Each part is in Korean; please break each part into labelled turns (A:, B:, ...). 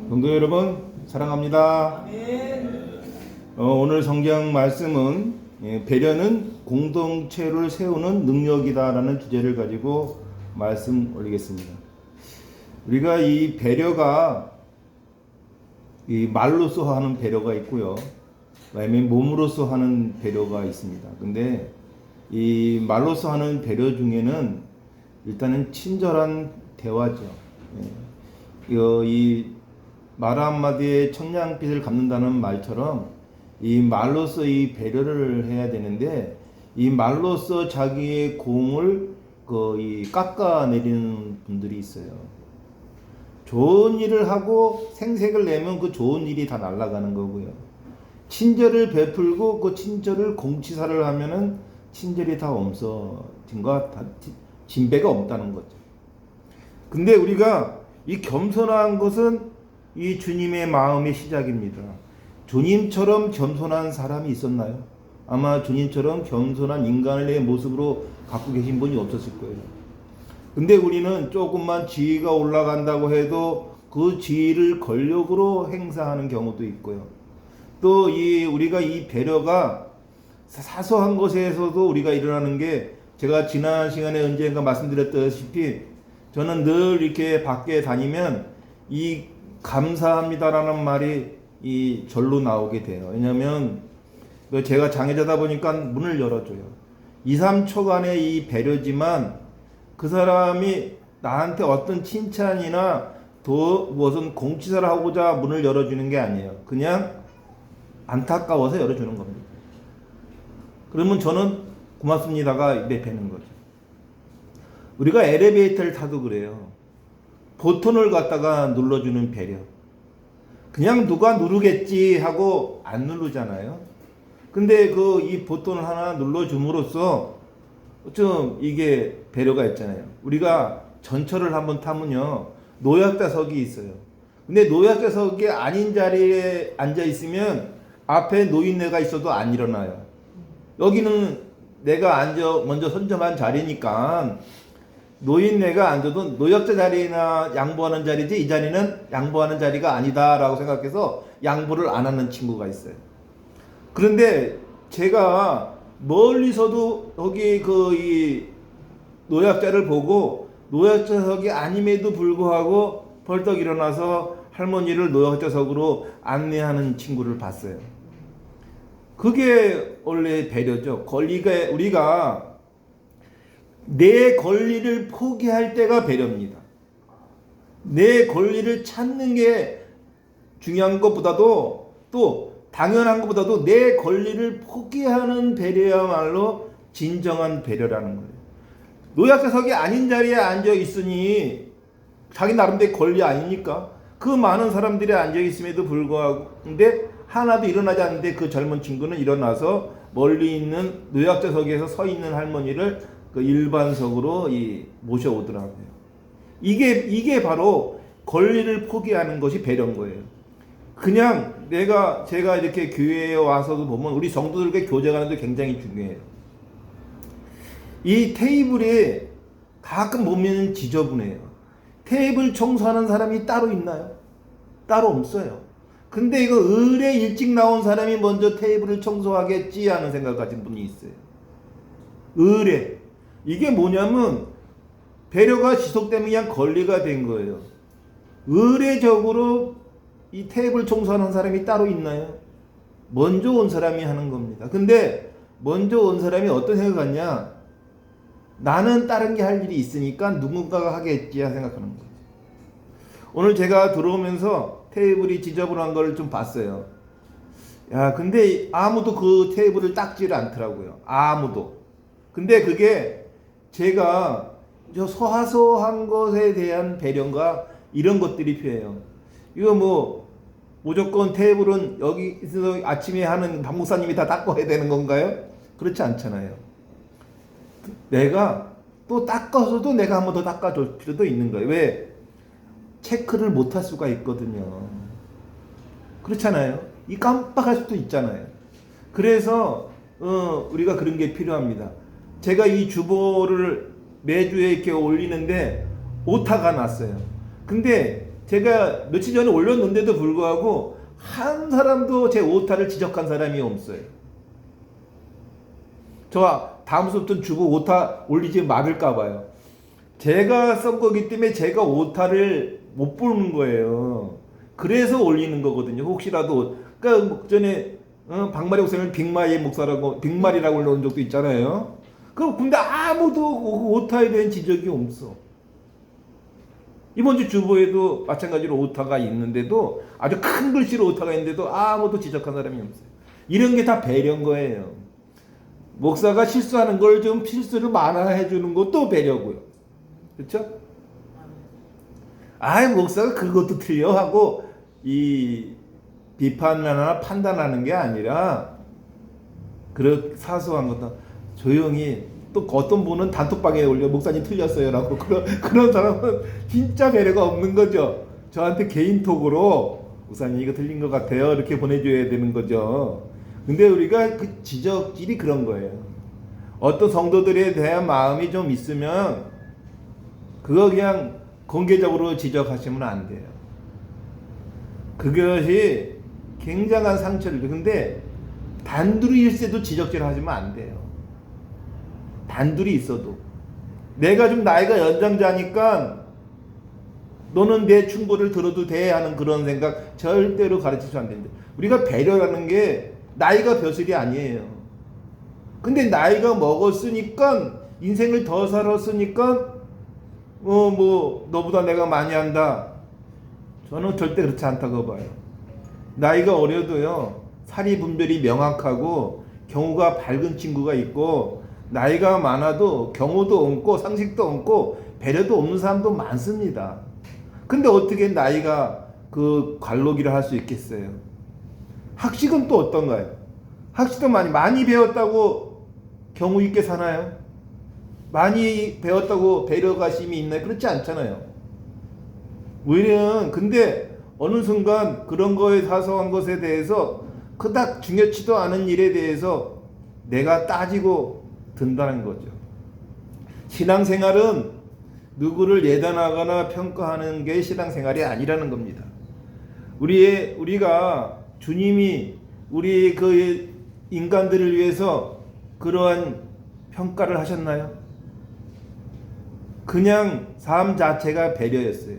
A: 성도 여러분 사랑합니다. 오늘 성경 말씀은 배려는 공동체를 세우는 능력이다라는 주제를 가지고 말씀 올리겠습니다. 우리가 이 배려가 이 말로서 하는 배려가 있고요. 그다음에 몸으로서 하는 배려가 있습니다. 근데 이 말로서 하는 배려 중에는 일단은 친절한 대화죠. 이 말 한마디에 천냥빚을 갚는다는 말처럼 이 말로써 이 배려를 해야 되는데 이 말로써 자기의 공을 이 깎아내리는 분들이 있어요. 좋은 일을 하고 생색을 내면 그 좋은 일이 다 날아가는 거고요. 친절을 베풀고 그 친절을 공치사를 하면은 친절이 다 없어진 것, 다 진배가 없다는 거죠. 근데 우리가 이 겸손한 것은 이 주님의 마음의 시작입니다. 주님처럼 겸손한 사람이 있었나요? 아마 주님처럼 겸손한 인간의 모습으로 갖고 계신 분이 없었을 거예요. 근데 우리는 조금만 지위가 올라간다고 해도 그 지위를 권력으로 행사하는 경우도 있고요. 또 우리가 이 배려가 사소한 것에서도 우리가 일어나는 게, 제가 지난 시간에 언젠가 말씀드렸다시피 저는 늘 이렇게 밖에 다니면 이 감사합니다라는 말이 절로 나오게 돼요. 왜냐하면 제가 장애자다 보니까 문을 열어줘요. 2, 3초간의 이 배려지만 그 사람이 나한테 어떤 칭찬이나 무슨 공치사를 하고자 문을 열어주는 게 아니에요. 그냥 안타까워서 열어주는 겁니다. 그러면 저는 고맙습니다가 내뱉는 거죠. 우리가 엘리베이터를 타도 그래요. 버튼을 갖다가 눌러주는 배려. 그냥 누가 누르겠지 하고 안 누르잖아요. 근데 이 버튼을 하나 눌러줌으로써 좀 이게 배려가 있잖아요. 우리가 전철을 한번 타면요, 노약자석이 있어요. 근데 노약자석이 아닌 자리에 앉아 있으면 앞에 노인네가 있어도 안 일어나요. 여기는 내가 먼저 선점한 자리니까 노인네가 앉아도 노약자 자리나 양보하는 자리지 이 자리는 양보하는 자리가 아니다라고 생각해서 양보를 안 하는 친구가 있어요. 그런데 제가 멀리서도 거기 이 노약자를 보고 노약자석이 아님에도 불구하고 벌떡 일어나서 할머니를 노약자석으로 안내하는 친구를 봤어요. 그게 원래 배려죠. 우리가 내 권리를 포기할 때가 배려입니다. 내 권리를 찾는 게 중요한 것보다도, 또 당연한 것보다도 내 권리를 포기하는 배려야말로 진정한 배려라는 거예요. 노약자석이 아닌 자리에 앉아 있으니 자기 나름대로 권리 아닙니까? 그 많은 사람들이 앉아 있음에도 불구하고, 근데 하나도 일어나지 않는데 그 젊은 친구는 일어나서 멀리 있는 노약자석에서 서 있는 할머니를 일반석으로 모셔오더라고요. 이게 바로 권리를 포기하는 것이 배려인 거예요. 그냥 제가 이렇게 교회에 와서도 보면 우리 성도들과 교제하는 데 굉장히 중요해요. 이 테이블이 가끔 보면 지저분해요. 테이블 청소하는 사람이 따로 있나요? 따로 없어요. 근데 이거 의뢰 일찍 나온 사람이 먼저 테이블을 청소하겠지 하는 생각 가진 분이 있어요. 의뢰. 이게 뭐냐면 배려가 지속되면 그냥 권리가 된 거예요. 의례적으로 이 테이블 청소하는 사람이 따로 있나요? 먼저 온 사람이 하는 겁니다. 근데 먼저 온 사람이 어떤 생각하냐? 나는 다른 게 할 일이 있으니까 누군가가 하겠지 생각하는 거예요. 오늘 제가 들어오면서 테이블이 지저분한 걸 좀 봤어요. 근데 아무도 그 테이블을 닦지를 않더라고요. 아무도. 근데 그게 제가 소소한 것에 대한 배려가 이런 것들이 필요해요. 이거 무조건 테이블은 여기서 아침에 하는 박 목사님이 다 닦아야 되는 건가요? 그렇지 않잖아요. 내가 또 닦아서도 내가 한 번 더 닦아줄 필요도 있는 거예요. 왜? 체크를 못 할 수가 있거든요. 그렇잖아요. 깜빡할 수도 있잖아요. 그래서 우리가 그런 게 필요합니다. 제가 이 주보를 매주에 이렇게 올리는데 오타가 났어요. 근데 제가 며칠 전에 올렸는데도 불구하고 한 사람도 제 오타를 지적한 사람이 없어요. 저 다음 수부터 주고 오타 올리지 말을까 봐요. 제가 쓴 거기 때문에 제가 오타를 못 보는 거예요. 그래서 올리는 거거든요. 혹시라도 그러니까 전에 박마리 목사님을 빅마의 목사라고 빅마리라고 올려온 적도 있잖아요. 근데 아무도 오타에 대한 지적이 없어. 이번 주 주보에도 마찬가지로 오타가 있는데도 아주 큰 글씨로 오타가 있는데도 아무도 지적한 사람이 없어요. 이런 게 다 배려인 거예요. 목사가 실수하는 걸 좀 실수를 만화해 주는 것도 배려고요. 그렇죠? 목사가 그것도 틀려 하고 이 비판하나 판단하는 게 아니라 그런 사소한 것도 조용히 또 어떤 분은 단톡방에 올려 목사님 틀렸어요라고 그런 사람은 진짜 배려가 없는 거죠. 저한테 개인톡으로 목사님 이거 틀린 것 같아요 이렇게 보내줘야 되는 거죠. 근데 우리가 그 지적질이 그런 거예요. 어떤 성도들에 대한 마음이 좀 있으면 그거 그냥 공개적으로 지적하시면 안 돼요. 그것이 굉장한 상처를 줘. 근데 단둘이 있을 때도 지적질 하시면 안 돼요. 단둘이 있어도 내가 좀 나이가 연장자니까 너는 내 충고를 들어도 돼 하는 그런 생각 절대로 가르치면 안 된다. 우리가 배려라는 게 나이가 벼슬이 아니에요. 근데 나이가 먹었으니까 인생을 더 살았으니까 너보다 내가 많이 한다. 저는 절대 그렇지 않다고 봐요. 나이가 어려도요 사리 분별이 명확하고 경우가 밝은 친구가 있고 나이가 많아도 경우도 없고 상식도 없고 배려도 없는 사람도 많습니다. 근데 어떻게 나이가 그 관록이라 할 수 있겠어요? 학식은 또 어떤가요? 학식도 많이 배웠다고 경우 있게 사나요? 많이 배웠다고 배려가심이 있나요? 그렇지 않잖아요. 오히려 근데 어느 순간 그런 거에 사소한 것에 대해서 그닥 중요치도 않은 일에 대해서 내가 따지고 든다는 거죠. 신앙생활은 누구를 예단하거나 평가하는 게 신앙생활이 아니라는 겁니다. 우리가 주님이 우리 그 인간들을 위해서 그러한 평가를 하셨나요? 그냥 삶 자체가 배려였어요.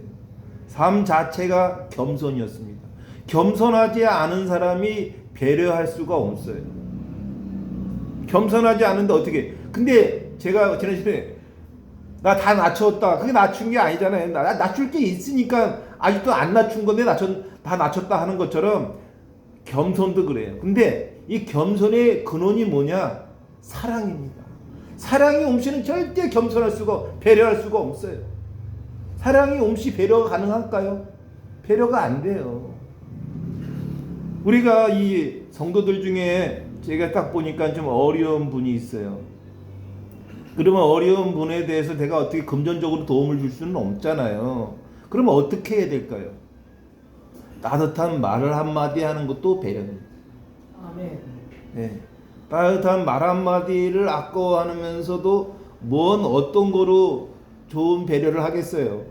A: 삶 자체가 겸손이었습니다. 겸손하지 않은 사람이 배려할 수가 없어요. 겸손하지 않은데 어떻게? 근데 제가 지난 시간에 나 다 낮췄다. 그게 낮춘 게 아니잖아요. 나 낮출 게 있으니까 아직도 안 낮춘 건데 다 낮췄다 하는 것처럼 겸손도 그래요. 근데 이 겸손의 근원이 뭐냐? 사랑입니다. 사랑이 없이는 절대 겸손할 수가 배려할 수가 없어요. 사랑이 없이 배려가 가능할까요? 배려가 안 돼요. 우리가 이 성도들 중에 제가 딱 보니까 좀 어려운 분이 있어요. 그러면 어려운 분에 대해서 내가 어떻게 금전적으로 도움을 줄 수는 없잖아요. 그러면 어떻게 해야 될까요? 따뜻한 말을 한마디 하는 것도 배려입니다.
B: 아멘.
A: 네. 따뜻한 말 한마디를 아까워하면서도 어떤 거로 좋은 배려를 하겠어요.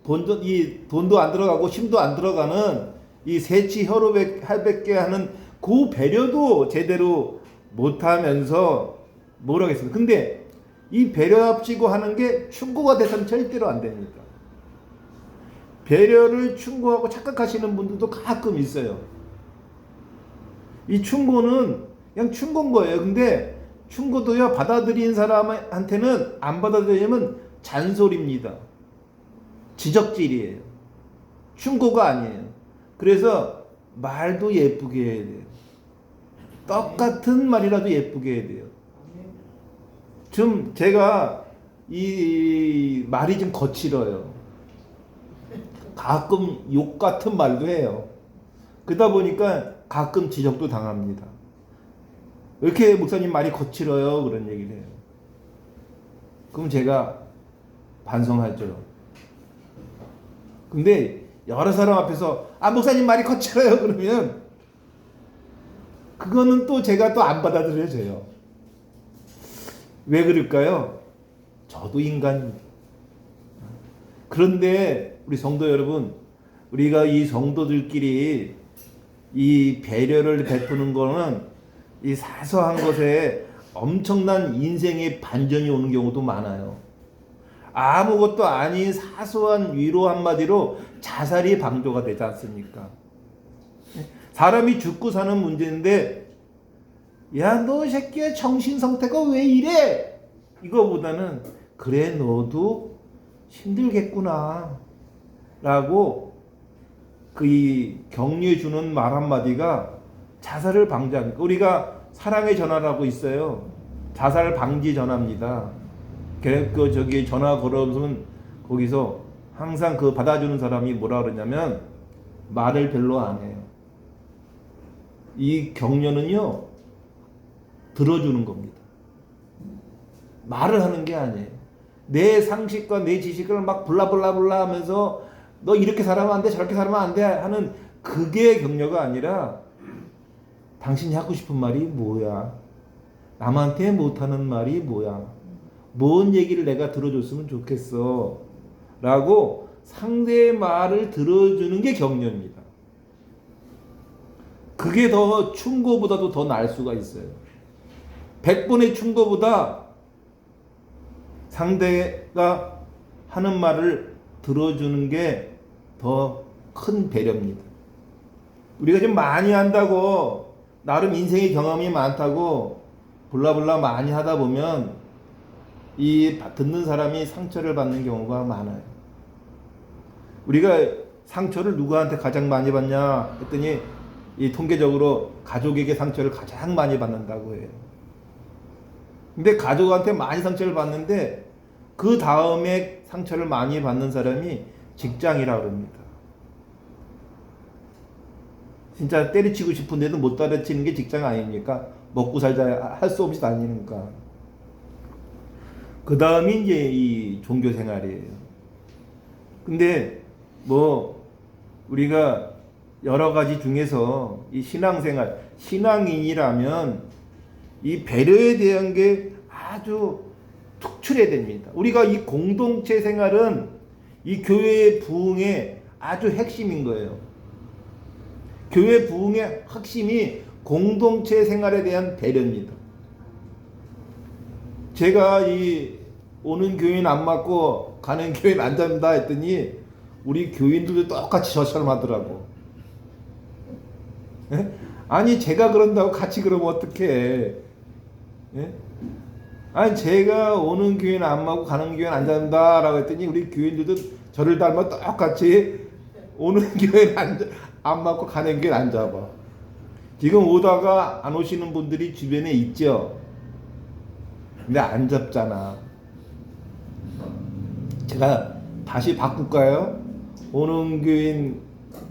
A: 돈도 안 들어가고 힘도 안 들어가는 이 새치 혈액게 하는 그 배려도 제대로 못하면서 뭘 하겠습니까? 근데 이 배려합시고 하는 게 충고가 돼서는 절대로 안 됩니다. 배려를 충고하고 착각하시는 분들도 가끔 있어요. 이 충고는 그냥 충고인 거예요. 근데 충고도요 받아들인 사람한테는 안 받아들이면 잔소리입니다. 지적질이에요. 충고가 아니에요. 그래서 말도 예쁘게 해야 돼요. 똑같은 말이라도 예쁘게 해야 돼요. 좀 제가 이 말이 좀 거칠어요. 가끔 욕 같은 말도 해요. 그러다 보니까 가끔 지적도 당합니다. 왜 이렇게 목사님 말이 거칠어요? 그런 얘기를 해요. 그럼 제가 반성하죠. 근데 여러 사람 앞에서 목사님 말이 거칠어요 그러면 그거는 또 제가 또 안 받아들여져요. 왜 그럴까요? 저도 인간입니다. 그런데 우리 성도 여러분, 우리가 이 성도들끼리 이 배려를 베푸는 거는 이 사소한 것에 엄청난 인생의 반전이 오는 경우도 많아요. 아무것도 아닌 사소한 위로 한마디로 자살이 방조가 되지 않습니까? 사람이 죽고 사는 문제인데, 야, 너 새끼야, 정신 상태가 왜 이래? 이거보다는, 그래, 너도 힘들겠구나 라고 이 격려해 주는 말 한마디가 자살을 방지하니까. 우리가 사랑의 전화라고 있어요. 자살 방지 전화입니다. 저기 전화 걸어보면 거기서 항상 그 받아주는 사람이 뭐라 그러냐면 말을 별로 안 해요. 이 격려는요, 들어주는 겁니다. 말을 하는 게 아니에요. 내 상식과 내 지식을 막 블라블라블라 하면서 너 이렇게 살아면 안 돼, 저렇게 살아면 안 돼 하는 그게 격려가 아니라, 당신이 하고 싶은 말이 뭐야? 남한테 못하는 말이 뭐야? 뭔 얘기를 내가 들어줬으면 좋겠어? 라고 상대의 말을 들어주는 게 격려입니다. 그게 더 충고보다도 더 나을 수가 있어요. 100번의 충고보다 상대가 하는 말을 들어주는 게 더 큰 배려입니다. 우리가 좀 많이 한다고, 나름 인생의 경험이 많다고 블라블라 많이 하다 보면 이 듣는 사람이 상처를 받는 경우가 많아요. 우리가 상처를 누구한테 가장 많이 받냐 했더니, 이 통계적으로 가족에게 상처를 가장 많이 받는다고 해요. 근데 가족한테 많이 상처를 받는데 그 다음에 상처를 많이 받는 사람이 직장이라고 합니다. 진짜 때려치고 싶은데도 못 때려치는 게 직장 아닙니까? 먹고 살자 할 수 없이 다니니까. 그 다음이 이제 이 종교 생활이에요. 근데 뭐 우리가 여러 가지 중에서 이 신앙생활, 신앙인이라면 이 배려에 대한 게 아주 특출해야 됩니다. 우리가 이 공동체 생활은 이 교회의 부흥의 아주 핵심인 거예요. 교회 부흥의 핵심이 공동체 생활에 대한 배려입니다. 제가 이 오는 교인 안 맞고 가는 교인 안 잡는다 했더니 우리 교인들도 똑같이 저처럼 하더라고. 예? 아니 제가 그런다고 같이 그러면 어떡해. 예? 아니 제가 오는 교인 안 맞고 가는 교인 안 잡는다 라고 했더니 우리 교인들도 저를 닮아 똑같이 오는 교인 안 맞고 가는 교인 안 잡아. 지금 오다가 안 오시는 분들이 주변에 있죠. 근데 안 잡잖아. 제가 다시 바꿀까요? 오는 교인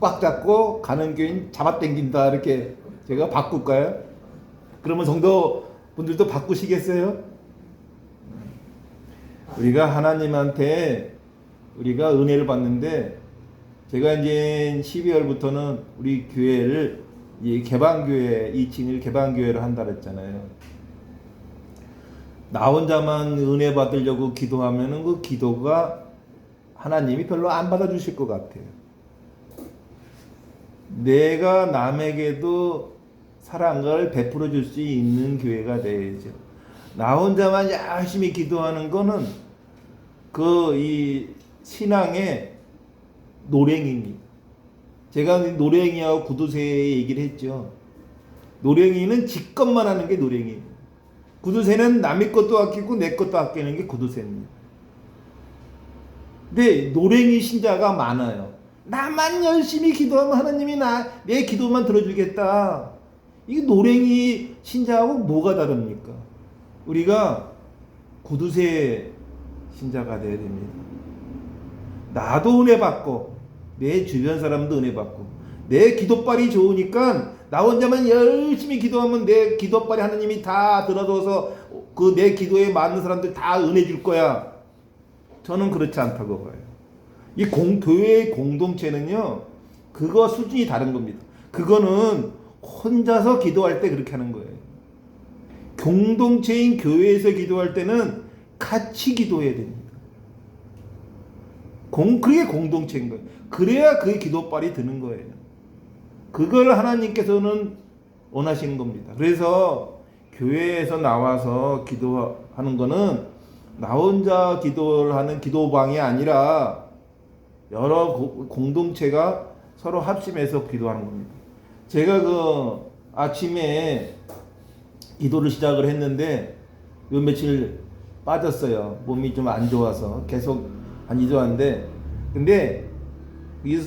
A: 꽉 잡고 가는 교인 잡아당긴다 이렇게 제가 바꿀까요? 그러면 성도분들도 바꾸시겠어요? 우리가 하나님한테 우리가 은혜를 받는데, 제가 이제 12월부터는 우리 교회를 이 개방교회 2층을 개방교회를 한다 그랬잖아요. 나 혼자만 은혜 받으려고 기도하면은 그 기도가 하나님이 별로 안 받아주실 것 같아요. 내가 남에게도 사랑을 베풀어 줄 수 있는 교회가 돼야죠. 나 혼자만 열심히 기도하는 거는 이 신앙의 노랭이입니다. 제가 노랭이하고 구두쇠 얘기를 했죠. 노랭이는 지 것만 하는 게 노랭이에요. 구두쇠는 남의 것도 아끼고 내 것도 아끼는 게 구두쇠입니다. 근데 노랭이 신자가 많아요. 나만 열심히 기도하면 하나님이 내 기도만 들어주겠다. 이게 노랭이 신자하고 뭐가 다릅니까? 우리가 구두쇠 신자가 되어야 됩니다. 나도 은혜 받고 내 주변 사람도 은혜 받고 내 기도빨이 좋으니까 나 혼자만 열심히 기도하면 내 기도빨이 하나님이 다 들어줘서 그 내 기도에 맞는 사람들 다 은혜 줄 거야. 저는 그렇지 않다고 봐요. 이 교회의 공동체는요, 그거 수준이 다른 겁니다. 그거는 혼자서 기도할 때 그렇게 하는 거예요. 공동체인 교회에서 기도할 때는 같이 기도해야 됩니다. 그게 공동체인 거예요. 그래야 그게 기도빨이 드는 거예요. 그걸 하나님께서는 원하시는 겁니다. 그래서 교회에서 나와서 기도하는 거는 나 혼자 기도를 하는 기도방이 아니라 여러 공동체가 서로 합심해서 기도하는 겁니다. 제가 그 아침에 기도를 시작을 했는데 요 며칠 빠졌어요. 몸이 좀 안 좋아서 계속 안 기도하는데, 근데 이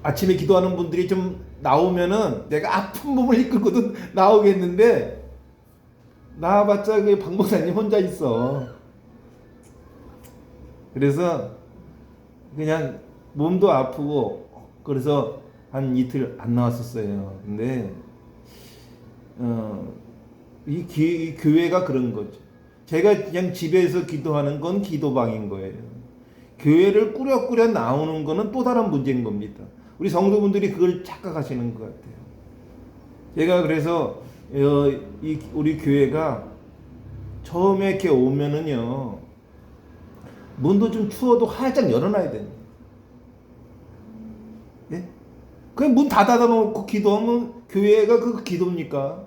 A: 아침에 기도하는 분들이 좀 나오면은 내가 아픈 몸을 이끌고도 나오겠는데, 나와봤자 그 박 목사님 혼자 있어. 그래서 그냥 몸도 아프고 그래서 한 이틀 안 나왔었어요. 근데 이 교회가 그런 거죠. 제가 그냥 집에서 기도하는 건 기도방인 거예요. 교회를 꾸려 나오는 거는 또 다른 문제인 겁니다. 우리 성도분들이 그걸 착각하시는 것 같아요. 제가 그래서 우리 교회가 처음에 이렇게 오면은요, 문도 좀 추워도 활짝 열어놔야 됩니다. 예? 그냥 문 다 닫아놓고 기도하면 교회가 그 기도입니까?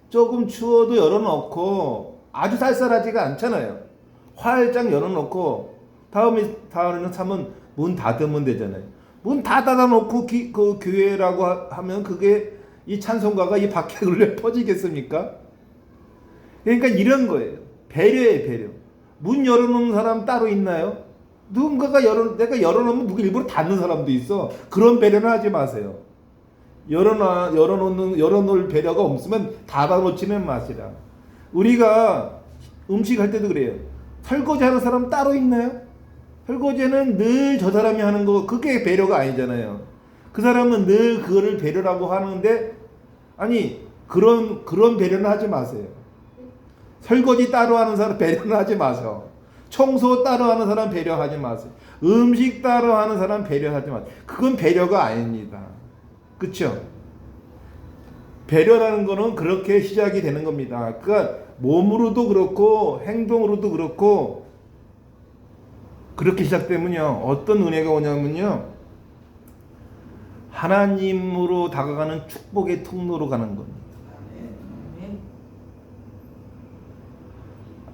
A: 조금 추워도 열어놓고 아주 쌀쌀하지가 않잖아요. 활짝 열어놓고 다음에는 차면 문 닫으면 되잖아요. 문 다 닫아놓고 그 교회라고 하면 그게 이 찬송가가 이 밖에 걸려 퍼지겠습니까? 그러니까 이런 거예요. 배려예요, 배려. 문 열어놓는 사람 따로 있나요? 누군가가 내가 열어놓으면 누가 일부러 닫는 사람도 있어. 그런 배려는 하지 마세요. 열어놓을 배려가 없으면 닫아놓지는 마시라. 우리가 음식 할 때도 그래요. 설거지 하는 사람 따로 있나요? 설거지는 늘 저 사람이 하는 거, 그게 배려가 아니잖아요. 그 사람은 늘 그거를 배려라고 하는데, 아니, 그런 배려는 하지 마세요. 설거지 따로 하는 사람 배려는 하지 마세요. 청소 따로 하는 사람 배려하지 마세요. 음식 따로 하는 사람 배려하지 마세요. 그건 배려가 아닙니다. 그쵸? 배려라는 거는 그렇게 시작이 되는 겁니다. 그러니까 몸으로도 그렇고 행동으로도 그렇고 그렇게 시작되면요, 어떤 은혜가 오냐면요, 하나님으로 다가가는 축복의 통로로 가는 겁니다.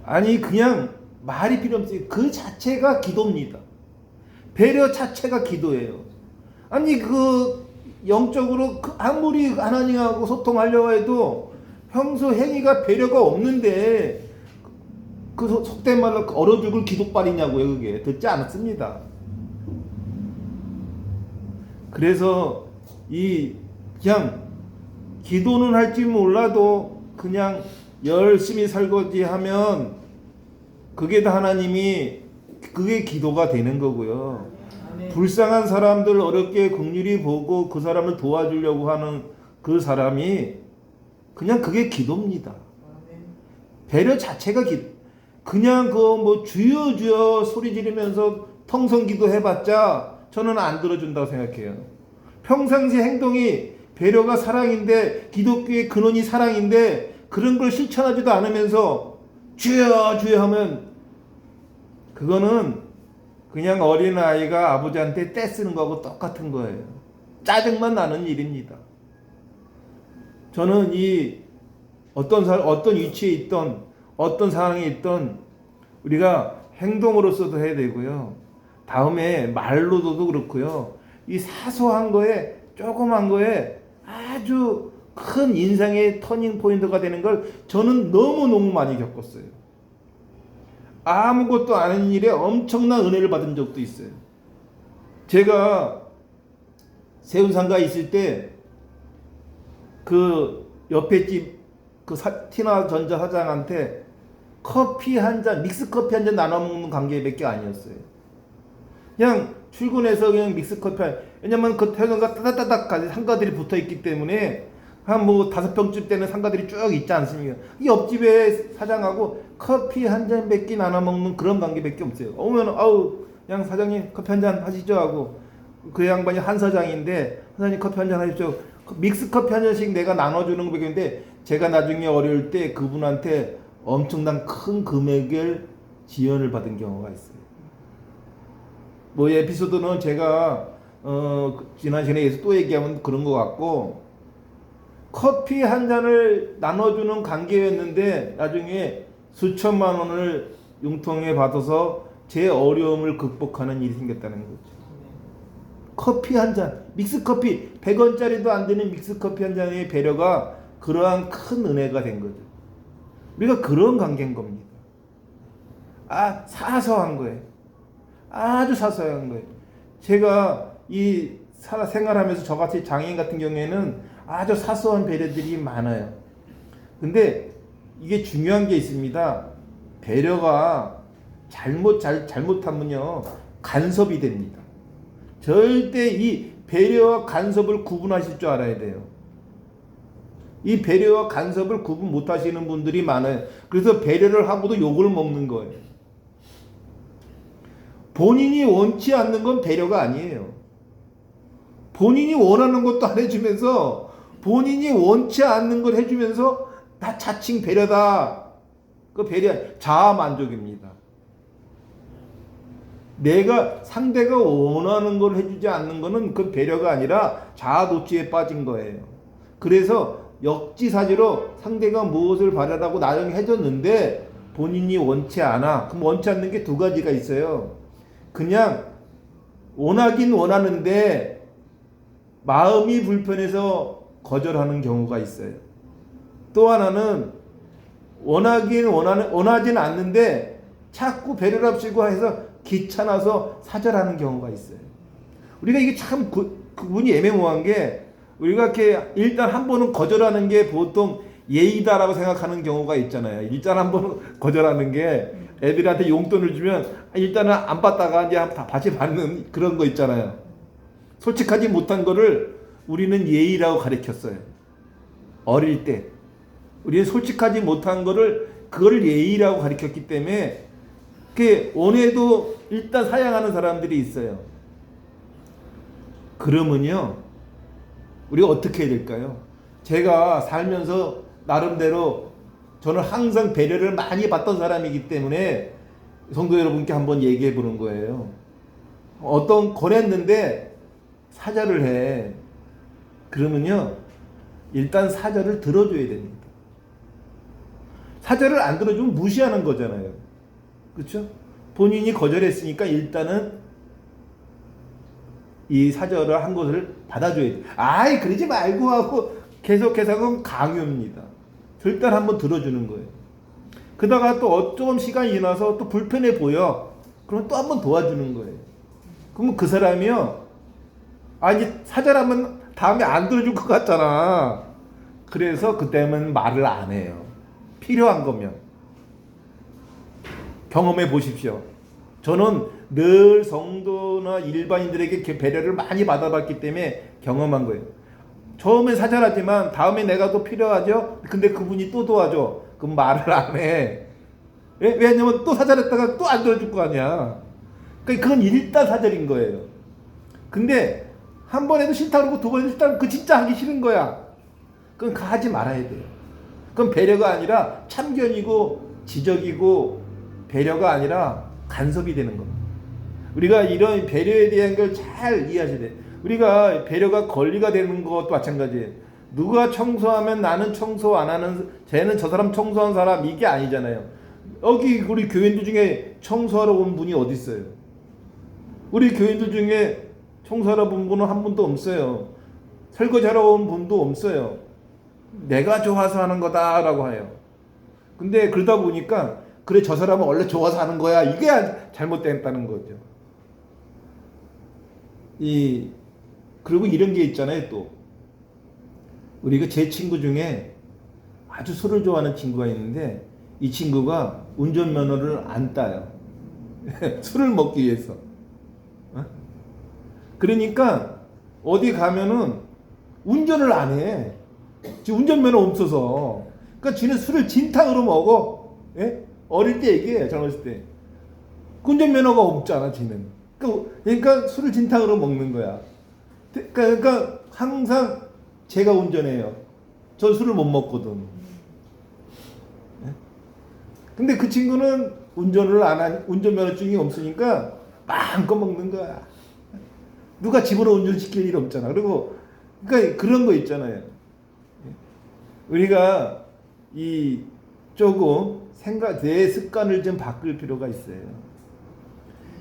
A: 아니, 그냥 말이 필요 없어요. 그 자체가 기도입니다. 배려 자체가 기도예요. 아니, 그 영적으로 아무리 하나님하고 소통하려고 해도 평소 행위가 배려가 없는데 그 속된 말로 얼어 죽을 기도빨이냐고요. 그게 듣지 않았습니다. 그래서 그냥 기도는 할지 몰라도 그냥 열심히 설거지하면 그게 다 그게 기도가 되는 거고요. 불쌍한 사람들 어렵게 긍휼히 보고 그 사람을 도와주려고 하는 그 사람이 그냥 그게 기도입니다. 배려 자체가 그냥 주여 주여 소리 지르면서 통성 기도 해봤자 저는 안 들어준다고 생각해요. 평상시 행동이 배려가 사랑인데, 기독교의 근원이 사랑인데 그런 걸 실천하지도 않으면서 주여 주여 하면 그거는 그냥 어린아이가 아버지한테 떼쓰는 거하고 똑같은 거예요. 짜증만 나는 일입니다. 저는 어떤 위치에 있던 어떤 상황에 있던 우리가 행동으로서도 해야 되고요. 다음에 말로도 그렇고요. 이 사소한 거에, 조그만 거에 아주 큰 인생의 터닝 포인트가 되는 걸 저는 너무너무 많이 겪었어요. 아무것도 아닌 일에 엄청난 은혜를 받은 적도 있어요. 제가 세운상가에 있을 때 그 옆에 집 티나전자 사장한테 커피 한 잔, 믹스 커피 한 잔 나눠 먹는 관계밖에 아니었어요. 그냥 출근해서 그냥 믹스 커피 왜냐면 그 태전가 따닥따닥 상가들이 붙어 있기 때문에 한 5병쯤 되는 상가들이 쭉 있지 않습니까? 이 옆집에 사장하고 커피 한 잔밖에 나눠 먹는 그런 관계밖에 없어요. 오면 그냥 사장님 커피 한 잔 하시죠 하고, 그 양반이 한 사장인데 사장님 커피 한 잔 하십시오. 믹스 커피 한 잔씩 내가 나눠주는 거밖에 없는데, 제가 나중에 어려울 때 그분한테 엄청난 큰 금액을 지원을 받은 경우가 있어요. 뭐 에피소드는 제가 지난 시간에 또 얘기하면 그런 것 같고, 커피 한 잔을 나눠주는 관계였는데 나중에 수천만 원을 융통해 받아서 제 어려움을 극복하는 일이 생겼다는 거죠. 커피 한 잔, 믹스커피 100원짜리도 안 되는 믹스커피 한 잔의 배려가 그러한 큰 은혜가 된 거죠. 우리가 그런 관계인 겁니다. 사소한 거예요. 아주 사소한 거예요. 제가 이 생활하면서 저같이 장애인 같은 경우에는 아주 사소한 배려들이 많아요. 근데 이게 중요한 게 있습니다. 배려가 잘못하면요 간섭이 됩니다. 절대 이 배려와 간섭을 구분하실 줄 알아야 돼요. 이 배려와 간섭을 구분 못 하시는 분들이 많아요. 그래서 배려를 하고도 욕을 먹는 거예요. 본인이 원치 않는 건 배려가 아니에요. 본인이 원하는 것도 안 해주면서 본인이 원치 않는 걸 해주면서 다 자칭 배려다. 그 배려 자아 만족입니다. 내가 상대가 원하는 걸 해주지 않는 거는 그 배려가 아니라 자아 도취에 빠진 거예요. 그래서 역지사지로 상대가 무엇을 바라라고 나중에 해줬는데 본인이 원치 않아. 그럼 원치 않는 게 두 가지가 있어요. 그냥 원하긴 원하는데 마음이 불편해서 거절하는 경우가 있어요. 또 하나는 원하진 않는데 자꾸 배려랍시고 해서 귀찮아서 사절하는 경우가 있어요. 우리가 이게 참 구분이 애매모호한 게, 우리가 이렇게 일단 한 번은 거절하는 게 보통 예의다라고 생각하는 경우가 있잖아요. 일단 한 번은 거절하는 게, 애들한테 용돈을 주면 일단은 안 받다가 이제 다시 받는 그런 거 있잖아요. 솔직하지 못한 거를 우리는 예의라고 가르쳤어요. 어릴 때 우리는 솔직하지 못한 거를 그걸 예의라고 가르쳤기 때문에 그 원해도 일단 사양하는 사람들이 있어요. 그러면요 우리가 어떻게 해야 될까요? 제가 살면서 나름대로 저는 항상 배려를 많이 받던 사람이기 때문에 성도 여러분께 한번 얘기해 보는 거예요. 어떤 권했는데 사절을 해. 그러면요 일단 사절을 들어줘야 됩니다. 사절을 안 들어주면 무시하는 거잖아요. 그렇죠? 본인이 거절했으니까 일단은 이 사절을 한 것을 받아줘야 돼. 그러지 말고 하고 계속해서 그건 강요입니다. 일단 한번 들어주는 거예요. 그러다가 또 조금 시간이 지나서 또 불편해 보여. 그러면 또 한번 도와주는 거예요. 그러면 그 사람이요. 이제 사절하면 다음에 안 들어줄 것 같잖아. 그래서 그때는 말을 안 해요. 필요한 거면. 경험해 보십시오. 저는 늘 성도나 일반인들에게 배려를 많이 받아봤기 때문에 경험한 거예요. 처음엔 사절하지만 다음에 내가 또 필요하죠? 근데 그분이 또 도와줘. 그럼 말을 안 해. 왜냐면 또 사절했다가 또 안 들어줄 거 아니야. 그러니까 그건 일단 사절인 거예요. 근데 한 번 해도 싫다 그러고 두 번 해도 싫다 그러고 그 진짜 하기 싫은 거야. 그건 하지 말아야 돼요. 그건 배려가 아니라 참견이고 지적이고 배려가 아니라 간섭이 되는 겁니다. 우리가 이런 배려에 대한 걸 잘 이해하셔야 돼요. 우리가 배려가 권리가 되는 것도 마찬가지예요. 누가 청소하면 나는 청소 안 하는, 쟤는 저 사람 청소한 사람, 이게 아니잖아요. 여기 우리 교인들 중에 청소하러 온 분이 어디 있어요? 우리 교인들 중에 청소하러 온 분은 한 분도 없어요. 설거지하러 온 분도 없어요. 내가 좋아서 하는 거다라고 해요. 근데 그러다 보니까 그래 저 사람은 원래 좋아서 하는 거야, 이게 잘못됐다는 거죠. 그리고 이런 게 있잖아요. 또 우리가 제 친구 중에 아주 술을 좋아하는 친구가 있는데 이 친구가 운전면허를 안 따요. 술을 먹기 위해서. 그러니까 어디 가면은 운전을 안 해. 지금 운전면허 없어서. 그러니까 지는 술을 진탕으로 먹어. 예? 어릴 때 얘기해요. 젊었을 때. 운전면허가 없잖아, 지는. 그러니까 술을 진탕으로 먹는 거야. 그러니까 항상 제가 운전해요. 전 술을 못 먹거든. 근데 그 친구는 운전면허증이 없으니까 마음껏 먹는 거야. 누가 집으로 운전시킬 일 없잖아. 그리고 그러니까 그런 거 있잖아요. 우리가 이 조금 내 습관을 좀 바꿀 필요가 있어요.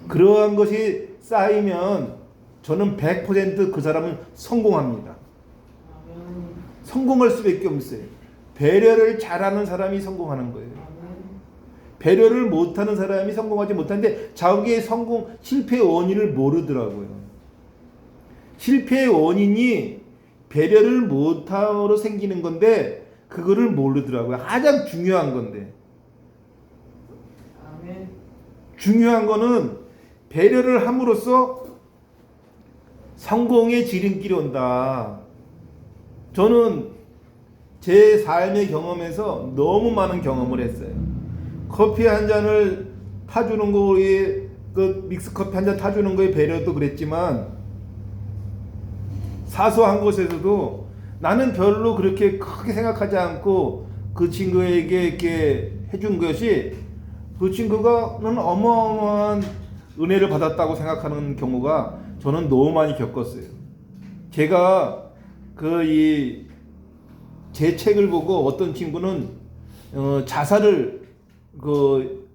A: 그러한 것이 쌓이면 저는 100% 그 사람은 성공합니다. 성공할 수밖에 없어요. 배려를 잘하는 사람이 성공하는 거예요. 배려를 못하는 사람이 성공하지 못하는데 자기의 실패의 원인을 모르더라고요. 실패의 원인이 배려를 못함으로 생기는 건데 그거를 모르더라고요. 가장 중요한 건데. 중요한 거는 배려를 함으로써 성공의 지름길이 온다. 저는 제 삶의 경험에서 너무 많은 경험을 했어요. 커피 한 잔을 타주는 거에 그 믹스 커피 한 잔 타주는 거에 배려도 그랬지만 사소한 것에서도 나는 별로 그렇게 크게 생각하지 않고 그 친구에게 이렇게 해준 것이 그 친구가는 어마어마한 은혜를 받았다고 생각하는 경우가 저는 너무 많이 겪었어요. 제가 제 책을 보고 어떤 친구는 자살을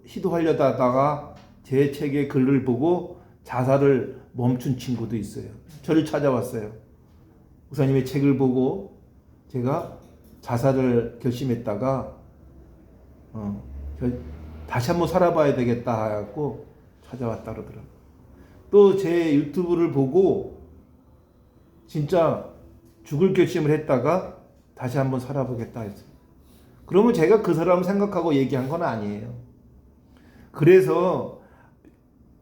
A: 시도하려다가 제 책의 글을 보고 자살을 멈춘 친구도 있어요. 저를 찾아왔어요. 목사님의 책을 보고 제가 자살을 결심했다가 다시 한번 살아봐야 되겠다 해갖고 찾아왔다 그러더라고요. 또 제 유튜브를 보고 진짜 죽을 결심을 했다가 다시 한번 살아보겠다 했어요. 그러면 제가 그 사람을 생각하고 얘기한 건 아니에요. 그래서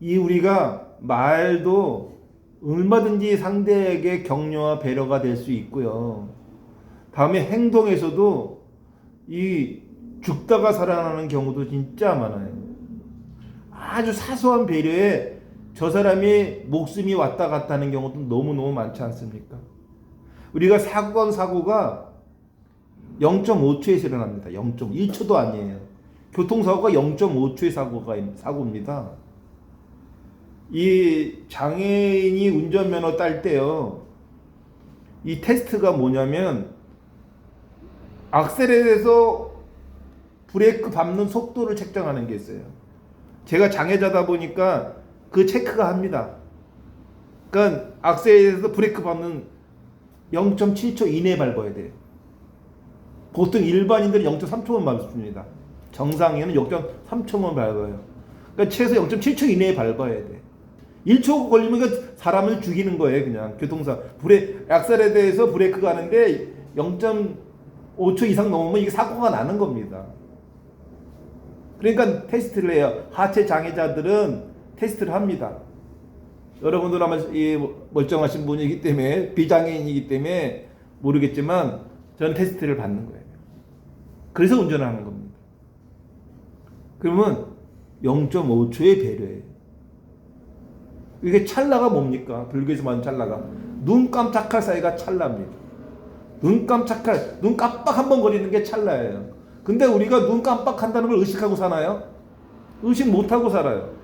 A: 우리가 말도 얼마든지 상대에게 격려와 배려가 될 수 있고요. 다음에 행동에서도 죽다가 살아나는 경우도 진짜 많아요. 아주 사소한 배려에 저 사람의 목숨이 왔다 갔다 하는 경우도 너무너무 많지 않습니까? 우리가 사고가 0.5초에서 일어납니다. 0.1초도 아니에요. 교통사고가 0.5초의 사고입니다. 이 장애인이 운전면허 딸 때요. 이 테스트가 뭐냐면 악셀에서 브레이크 밟는 속도를 측정하는 게 있어요. 제가 장애자다 보니까 그 체크가 합니다. 그러니까 악셀에서 브레이크 밟는 0.7초 이내에 밟아야 돼요. 보통 일반인들은 0.3초만 밟습니다. 정상인은 0.3초만 밟아요. 그러니까 최소 0.7초 이내에 밟아야 돼. 1초 걸리면 그 사람을 죽이는 거예요. 그냥 악셀에 대해서 브레이크가 하는데 0.5초 이상 넘으면 이게 사고가 나는 겁니다. 그러니까 테스트를 해요. 하체 장애자들은 테스트를 합니다. 여러분들 아마 멀쩡하신 분이기 때문에 비장애인이기 때문에 모르겠지만 저는 테스트를 받는 거예요. 그래서 운전을 하는 겁니다. 그러면 0.5초의 배려예요. 이게 찰나가 뭡니까? 불교에서 말하는 찰나가 눈 깜짝할 사이가 찰나입니다. 눈 깜빡 한 번 거리는 게 찰나예요. 근데 우리가 눈 깜빡한다는 걸 의식하고 사나요? 의식 못하고 살아요.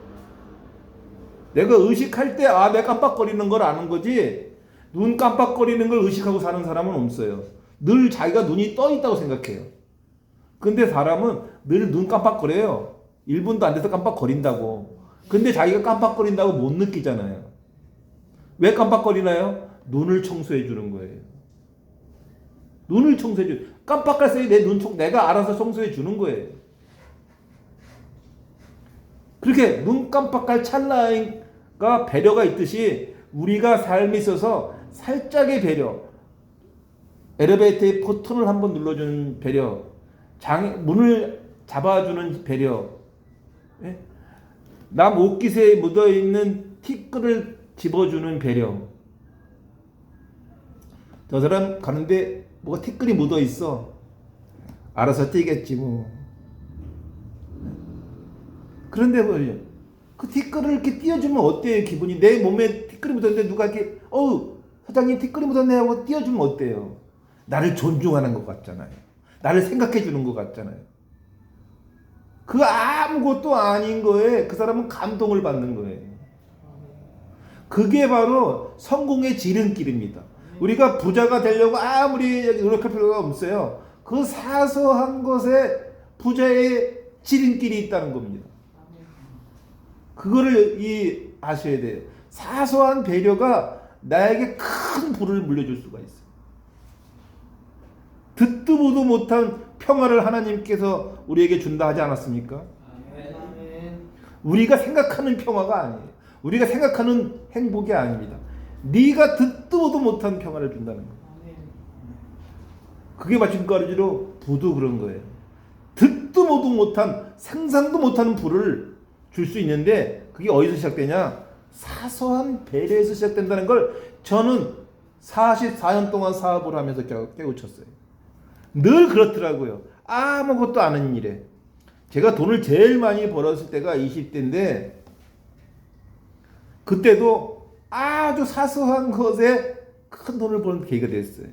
A: 내가 의식할 때 내 깜빡거리는 걸 아는 거지 눈 깜빡거리는 걸 의식하고 사는 사람은 없어요. 늘 자기가 눈이 떠 있다고 생각해요. 근데 사람은 늘 눈 깜빡거려요. 1분도 안 돼서 깜빡거린다고. 근데 자기가 깜빡거린다고 못 느끼잖아요. 왜 깜빡거리나요? 눈을 청소해 주는 거예요. 눈을 청소해 주. 깜빡할 사이 내가 알아서 청소해 주는 거예요. 그렇게 눈 깜빡할 찰나가 배려가 있듯이 우리가 삶에 있어서 살짝의 배려, 엘리베이터의 버튼을 한번 눌러주는 배려, 문을 잡아주는 배려, 남 옷깃에 묻어있는 티끌을 집어주는 배려. 저 사람 가는데 뭐가 티끌이 묻어있어. 알아서 띄겠지 뭐. 그런데 그 티끌을 이렇게 띄워주면 어때요? 기분이. 내 몸에 티끌이 묻었는데 누가 이렇게 사장님 티끌이 묻었네 하고 띄워주면 어때요? 나를 존중하는 것 같잖아요. 나를 생각해 주는 것 같잖아요. 그 아무것도 아닌 거에 그 사람은 감동을 받는 거예요. 그게 바로 성공의 지름길입니다. 우리가 부자가 되려고 아무리 노력할 필요가 없어요. 그 사소한 것에 부자의 지름길이 있다는 겁니다. 그거를 아셔야 돼요. 사소한 배려가 나에게 큰 부를 물려줄 수가 있어요. 듣도 보도 못한 평화를 하나님께서 우리에게 준다 하지 않았습니까? 우리가 생각하는 평화가 아니에요. 우리가 생각하는 행복이 아닙니다. 네가 듣도 보도 못한 평화를 준다는 거예요. 그게 마침가루지로 부도 그런 거예요. 듣도 보도 못한, 상상도 못하는 부를 줄 수 있는데 그게 어디서 시작되냐? 사소한 배려에서 시작된다는 걸 저는 44년 동안 사업을 하면서 깨우쳤어요. 늘 그렇더라고요. 아무것도 아는 일에. 제가 돈을 제일 많이 벌었을 때가 20대인데 그때도 아주 사소한 것에 큰 돈을 버는 계기가 됐어요.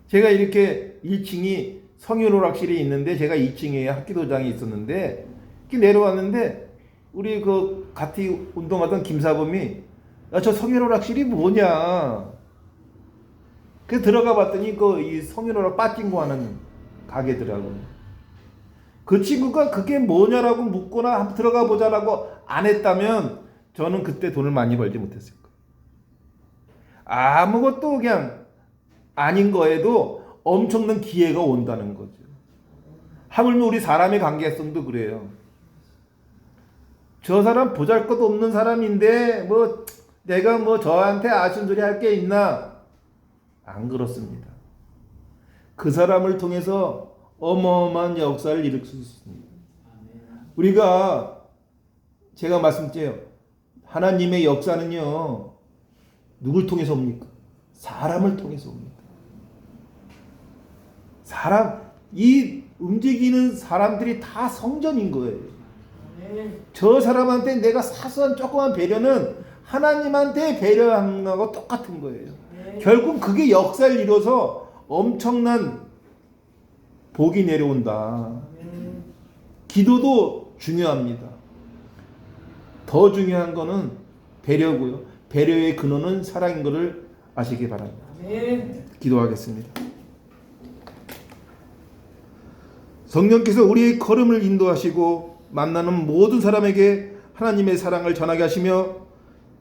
A: 제가 이렇게 1층이 성인오락실이 있는데 제가 2층에 학기도장이 있었는데 이렇게 내려왔는데 우리 그 같이 운동하던 김사범이 야, 저 성인오락실이 뭐냐. 그래서 들어가 봤더니 이 성인오락 빠찡고 하는 가게더라고요. 그 친구가 그게 뭐냐라고 묻거나 한번 들어가 보자라고 안 했다면 저는 그때 돈을 많이 벌지 못했을 거예요. 아무것도 그냥 아닌 거에도 엄청난 기회가 온다는 거죠. 하물며 우리 사람의 관계성도 그래요. 저 사람 보잘것없는 사람인데 내가 저한테 아쉬운 소리 할 게 있나? 안 그렇습니다. 그 사람을 통해서 어마어마한 역사를 일으킬 수 있습니다. 우리가 제가 말씀드려요. 하나님의 역사는요. 누굴 통해서 옵니까? 사람을 통해서 옵니다. 이 움직이는 사람들이 다 성전인 거예요. 저 사람한테 내가 사소한 조그만 배려는 하나님한테 배려하는 거하고 똑같은 거예요. 결국 그게 역사를 이뤄서 엄청난 복이 내려온다. 기도도 중요합니다. 더 중요한 거는 배려고요. 배려의 근원은 사랑인 것을 아시기 바랍니다. 기도하겠습니다. 성령께서 우리의 걸음을 인도하시고 만나는 모든 사람에게 하나님의 사랑을 전하게 하시며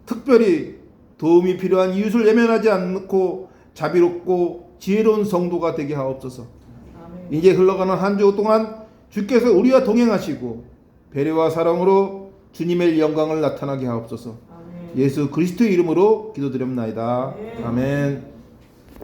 A: 특별히 도움이 필요한 이웃을 외면하지 않고 자비롭고 지혜로운 성도가 되게 하옵소서. 이제 흘러가는 한 주 동안 주께서 우리와 동행하시고 배려와 사랑으로 주님의 영광을 나타나게 하옵소서. 예수 그리스도의 이름으로 기도드립나이다. 아멘.